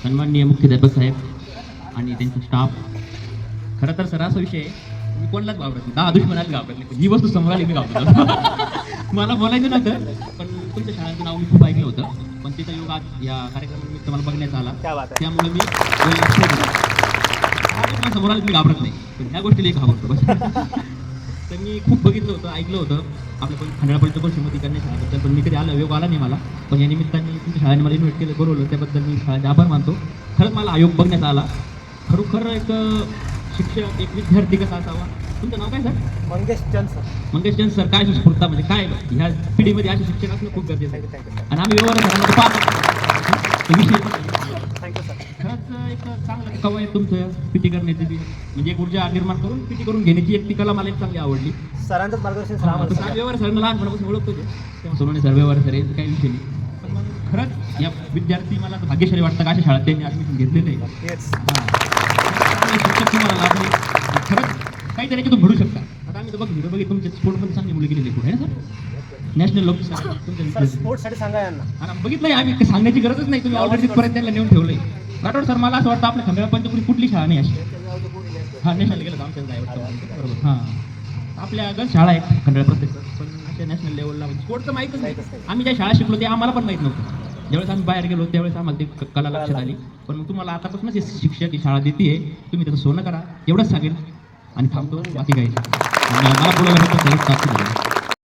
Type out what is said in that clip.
सन्माननीय मुख्याध्यापक साहेब आणि त्यांचे स्टाफ. खरं तर सर असा विषय आहे, मी कोणालाच घाबरत नाही, 10 दुश्मनाला घाबरत नाही, ही वस्तू समोर आली मी घाबरतो. मला बोलायचं नव्हतं, पण तुमच्या शाळेचं नाव मी खूप ऐकलं होतं, पण तिचा योग आज या कार्यक्रमानिमित्त मला बघण्यात आला, त्यामुळे मी समोर आलं मी घाबरत नाही, पण ह्या गोष्टीला एक घाबरतो बस. तर मी खूप बघितलं होतं, ऐकलं होतं आपल्या खंडाळापर्यंत परिषदेमध्ये करण्याबद्दल, पण मी कधी आला योग आला नाही मला, पण या निमित्ताने तुमच्या शाळेने मला इन्व्हाइट केलं, बोलवलं, त्याबद्दल मी शाळेचे आभार मानतो. खरंच मला आयोग बघण्यात आला. खरोखर एक शिक्षक, एक विद्यार्थी कसा असावा. तुमचं नाव काय सर? मंगेश चंद सर. मंगेश चंद सर, काय स्फूर्ता म्हणजे काय ह्या पिढीमध्ये असे शिक्षक असणं खूप गरजेचं आहे, आणि आम्ही व्यवहार घरामध्ये पाहतो विषय. Thank you sir. खरंच एक चांगलं कवा आहे तुमचं पीटी करण्याची, म्हणजे एक ऊर्जा निर्माण करून पीटी करून घेण्याची एक ती कला मला एक चांगली आवडली. सरांचंच मार्गदर्शन सर आम्हाला. व्यवहार सरांना लहानपणापासून ओळखतो तेव्हा सोनवणे सर व्यवहार सर यांचं काही विषय नाही, पण मग खरंच या विद्यार्थी मला तर भाग्यशाली वाटतं का अशा शाळेत त्यांनी ॲडमिशन घेतलेलं आहे. तेच. शिक्षक तुम्हाला लाभले, खरंच काहीतरी याच्यातून घडू शकता. आता आम्ही तर बघितलं तुमच्या स्पोर्टमध्ये चांगली मुलं गेलेली आहे ना सर, नॅशनल लोक सर तुमच्या स्पोर्ट्ससाठी सांगा यांना. आणि बघितलंय आम्ही, सांगण्याची गरजच नाही, तुम्ही ऑलरेडी तिथपर्यंत त्यांना नेऊन ठेवलंय. राठोड सर, मला असं वाटतं आपल्या खंडाळा पंचकुली कुठली शाळा नाही अशी. हां, नॅशनल गेलं तर आमच्याच नाही वाटतं. बरोबर. हां, आपल्या गण शाळा आहेत खंडाळा प्रत्येक, पण अशा नॅशनल लेवलला स्पोर्टचं माहीतच नाही. आम्ही ज्या शाळा शिकलो ते आम्हाला पण माहीत नव्हतं. ज्यावेळेस आम्ही बाहेर गेलो त्यावेळेस आम्हाला ती कला लक्षात आली. पण मग तुम्हाला आतापासूनच हे शिक्षक ही शाळा देते, तुम्ही त्याचं सोनं करा एवढंच सांगेल, आणि थांबतो बाकी काही. मला बोलायला